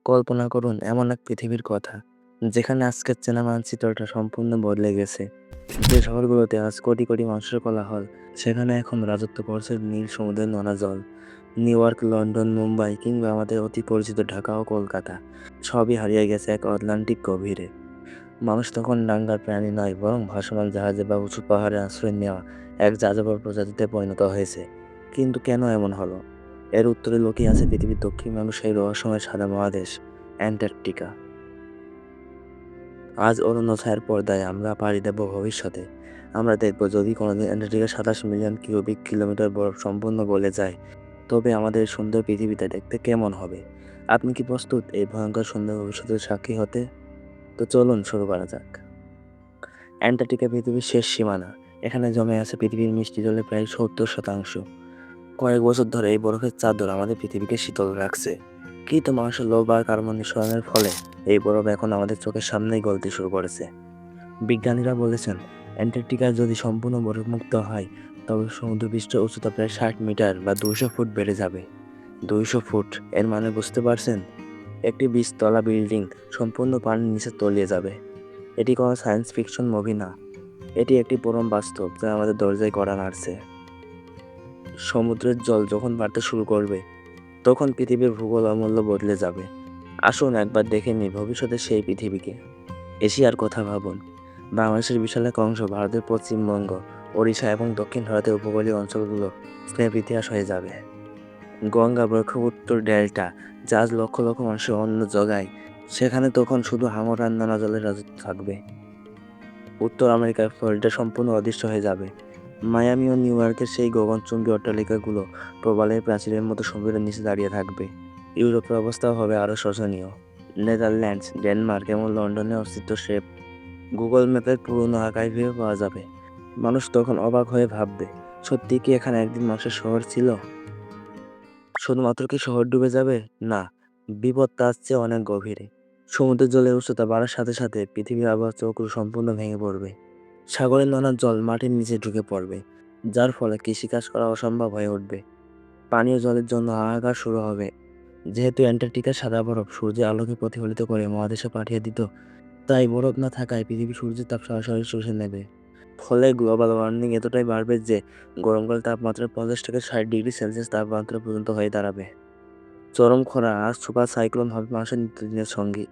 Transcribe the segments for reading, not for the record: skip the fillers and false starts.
কল্পনা করুন এমন এক পৃথিবীর কথা, যেখানে আজকের চেনা মানচিত্রটা সম্পূর্ণ বদলে গেছে। যে শহরগুলোতে আজ কোটি কোটি মানুষের কোলাহল, সেখানে এখন রাজত্ব করছে নীল সমুদ্রের নোনা জল। নিউ ইয়র্ক, লন্ডন, মুম্বাই কিংবা আমাদের অতি পরিচিত ঢাকা ও কলকাতা, সবই হারিয়ে গেছে এক আটলান্টিক গভীরে। মানুষ তখন ডাঙ্গার প্রাণী নয়, বরং ভাসমান জাহাজে বা উঁচু পাহাড়ে আশ্রয় নেওয়া এক যাযাবর প্রজাতিতে পরিণত হয়েছে। কিন্তু কেন এমন হলো? এর উত্তরে লুকিয়ে আছে পৃথিবীর দক্ষিণ মানুষ সেই রহস্যময় সাদা মহাদেশ, অ্যান্টার্কটিকা। আজ অরণ্য ছায়ার পর্দায় আমরা পাড়ি দেব ভবিষ্যতে। আমরা দেখব, যদি কোনোদিন অ্যান্টার্কটিকার 27 মিলিয়ন কিউবিক কিলোমিটার বরফ সম্পূর্ণ গলে যায়, তবে আমাদের সুন্দর পৃথিবীটা দেখতে কেমন হবে। আপনি কি প্রস্তুত এই ভয়ঙ্কর সুন্দর ভবিষ্যতের সাক্ষী হতে? তো চলুন শুরু করা যাক। অ্যান্টার্কটিকা পৃথিবীর শেষ সীমানা। এখানে জমে আছে পৃথিবীর মিষ্টি জলের প্রায় 70%। কয়েক বছর ধরে এই বরফের চাদর আমাদের পৃথিবীকে শীতল রাখছে, কিন্তু মানুষের লোভ আর কার্বন নিঃসরণের ফলে এই বরফ এখন আমাদের চোখের সামনেই গলতে শুরু করেছে। বিজ্ঞানীরা বলেছেন, অ্যান্টার্কটিকা যদি সম্পূর্ণ বরফমুক্ত হয়, তবে সমুদ্রপৃষ্ঠের উচ্চতা প্রায় 60 মিটার বা 200 ফুট বেড়ে যাবে। 200 ফুট, এর মানে বুঝতে পারছেন? একটি 20 তলা বিল্ডিং সম্পূর্ণ পানির নিচে তলিয়ে যাবে। এটি কোনো সায়েন্স ফিকশন মুভি না, এটি একটি পরম বাস্তব যা আমাদের দরজায় কড়া নাড়ছে। সমুদ্রের জল যখন বাড়তে শুরু করবে, তখন পৃথিবীর ভূগোল অমূল্য বদলে যাবে। আসুন একবার দেখে নিই ভবিষ্যতের সেই পৃথিবীকে। এশিয়ার কথা ভাবুন। বাংলাদেশের বিশাল এক অংশ, ভারতের পশ্চিমবঙ্গ, ওড়িশা এবং দক্ষিণ ভারতের উপকূলীয় অঞ্চলগুলো স্নেহ ইতিহাস হয়ে যাবে। গঙ্গা ব্রহ্মপুত্র ডেল্টা, যা আজ লক্ষ লক্ষ মানুষের অন্ন জোগায়, সেখানে তখন শুধু হাঙর আর নোনা জলের রাজত্ব থাকবে। উত্তর আমেরিকার ফ্লোরিডা সম্পূর্ণ অদৃশ্য হয়ে যাবে। মায়ামি ও নিউ ইয়র্কের সেই গগনচুম্বী অট্টালিকাগুলো প্রবালের প্রাচীরের মতো সমুদ্রের নিচে দাঁড়িয়ে থাকবে। ইউরোপের অবস্থাও হবে আরও শোচনীয়। নেদারল্যান্ডস, ডেনমার্ক এবং লন্ডনের অস্তিত্ব শেপ গুগল ম্যাপের পুরনো আর্কাইভেও পাওয়া যাবে। মানুষ তখন অবাক হয়ে ভাববে, সত্যি কি এখানে একদিন মানুষের শহর ছিল? শুধুমাত্র কি শহর ডুবে যাবে? না, বিপদ তার চেয়ে অনেক গভীরে। সমুদ্রের জলের উচ্চতা বাড়ার সাথে সাথে পৃথিবীর আবহাওয়া চক্র সম্পূর্ণ ভেঙে পড়বে। সাগরের নোনা জল মাটির নিচে ঢুকে পড়বে, যার ফলে কৃষিকাজ করা অসম্ভব হয়ে উঠবে। পানীয় জলের জন্য হাহাকার শুরু হবে। যেহেতু অ্যান্টার্কটিকার সাদা বরফ সূর্যের আলোকে প্রতিফলিত করে মহাদেশে পাঠিয়ে দিত, তাই বরফ না থাকায় পৃথিবী সূর্যের তাপ সরাসরি শুষে নেবে। ফলে গ্লোবাল ওয়ার্মিং এতটাই বাড়বে যে গরমকালে তাপমাত্রা 50 থেকে 60 ডিগ্রি সেলসিয়াস তাপমাত্রা পর্যন্ত হয়ে দাঁড়াবে। চরম খরা আর সুপার সাইক্লোন হবে মানুষের নিত্যদিনের সঙ্গী।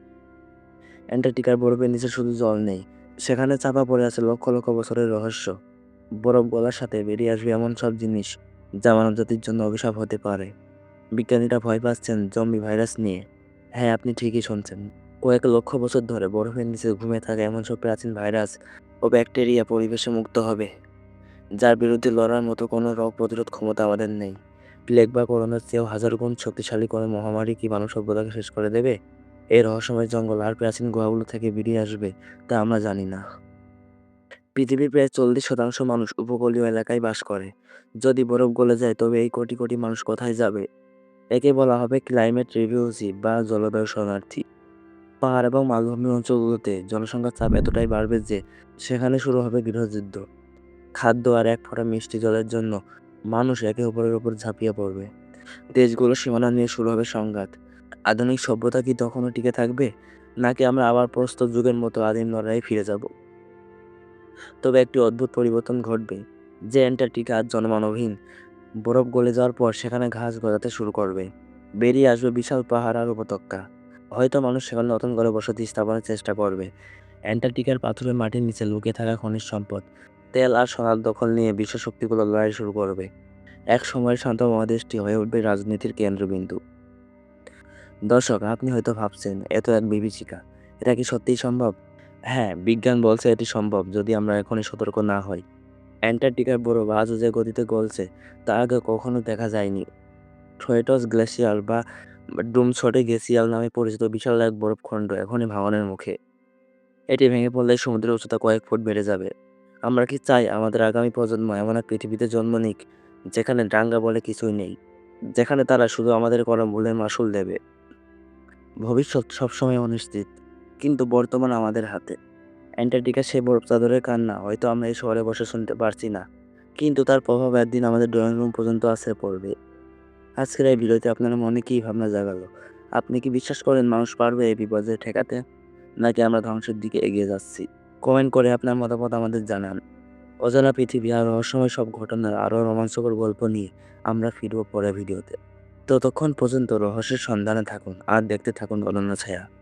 অ্যান্টার্কটিকার বরফের নিচে শুধু জল নেই, সেখানে চাপা পড়ে আছে লক্ষ লক্ষ বছরের রহস্য। বরফ গলার সাথে বেরিয়ে আসবে এমন সব জিনিস, যা মানবজাতির জন্য অভিশাপ হতে পারে। বিজ্ঞানীরা ভয় পাচ্ছেন জম্বি ভাইরাস নিয়ে। হ্যাঁ, আপনি ঠিকই শুনছেন। কয়েক লক্ষ বছর ধরে বরফের নিচে ঘুমিয়ে থাকা এমন সব প্রাচীন ভাইরাস ও ব্যাকটেরিয়া পরিবেশে মুক্ত হবে, যার বিরুদ্ধে লড়ার মতো কোনো রোগ প্রতিরোধ ক্ষমতা আমাদের নেই। প্লেগ বা করোনার চেয়েও হাজার গুণ শক্তিশালী কোনো মহামারী কি মানব সভ্যতাকে শেষ করে দেবে? এই রহস্যময় জঙ্গল আর প্রাচীন গুহাগুলো থেকে বেরিয়ে আসবে, তা আমরা জানি না। পৃথিবীর প্রায় 40% মানুষ উপকূলীয় এলাকায় বাস করে। যদি বরফ গলে যায়, তবে এই কোটি কোটি মানুষ কোথায় যাবে? একে বলা হবে ক্লাইমেট রিফিউজি বা জলবায়ু শরণার্থী। পাহাড় এবং মালভূমি অঞ্চলগুলোতে জনসংখ্যার চাপ এতটাই বাড়বে যে সেখানে শুরু হবে গৃহযুদ্ধ। খাদ্য আর এক ফোঁটা মিষ্টি জলের জন্য মানুষ একে অপরের উপর ঝাঁপিয়ে পড়বে। দেশগুলোর সীমানা নিয়ে শুরু হবে সংঘাত। আধুনিক সভ্যতা কি তখনও টিকে থাকবে, নাকি আমরা আবার প্রস্তর যুগের মতো আদিম লড়াইয়ে ফিরে যাব? তবে একটি অদ্ভুত পরিবর্তন ঘটবে। যে অ্যান্টার্কটিকা আজ জনমানবহীন, বরফ গলে যাওয়ার পর সেখানে ঘাস গজাতে শুরু করবে। বেরিয়ে আসবে বিশাল পাহাড় আর উপত্যকা। হয়তো মানুষ সেখানে নতুন করে বসতি স্থাপনের চেষ্টা করবে। অ্যান্টার্কটিকার পাথুরে মাটির নিচে লুকিয়ে থাকা খনিজ সম্পদ, তেল আর সোনার দখল নিয়ে বিশ্ব শক্তিগুলো লড়াই শুরু করবে। এক সময়ের শান্ত মহাদেশটি হয়ে উঠবে রাজনীতির কেন্দ্রবিন্দু। দর্শক, আপনি হয়তো ভাবছেন, এত এক বিভীষিকা, এটা কি সত্যিই সম্ভব? হ্যাঁ, বিজ্ঞান বলছে এটি সম্ভব, যদি আমরা এখনই সতর্ক না হই। অ্যান্টার্কটিকার বরফ আজও যে গতিতে গলছে, তা আগে কখনো দেখা যায়নি। থ্রয়েটস গ্লেসিয়ার বা ডুমছটে গ্লেসিয়ার নামে পরিচিত বিশাল এক বরফখণ্ড এখনই ভাঙনের মুখে। এটি ভেঙে পড়লে সমুদ্রের উচ্চতা কয়েক ফুট বেড়ে যাবে। আমরা কি চাই আমাদের আগামী প্রজন্ম এমন এক পৃথিবীতে জন্ম নিক, যেখানে ডাঙ্গা বলে কিছুই নেই, যেখানে তারা শুধু আমাদের করা ভুলের মাসুল দেবে? ভবিষ্যৎ সবসময় অনিশ্চিত, কিন্তু বর্তমান আমাদের হাতে। অ্যান্টার্কটিকার সেই বরফ চাদরের কান্না হয়তো আমরা এই শহরে বসে শুনতে পারছি না, কিন্তু তার প্রভাব একদিন আমাদের ড্রয়িং রুম পর্যন্ত আছড়ে পড়বে। আজকের এই ভিডিওতে আপনার মনে কী ভাবনা জাগালো? আপনি কি বিশ্বাস করেন মানুষ পারবে এই বিপর্যয় ঠেকাতে? নাকি আমরা ধ্বংসের দিকে এগিয়ে যাচ্ছি? কমেন্ট করে আপনার মতামত আমাদের জানান। অজানা পৃথিবী আর রহস্যময় সব ঘটনার আরও রোমাঞ্চকর গল্প নিয়ে আমরা ফিরব পরের ভিডিওতে। ততক্ষণ পর্যন্ত রহস্যের সন্ধানে থাকুন আর দেখতে থাকুন অনন্য ছায়া।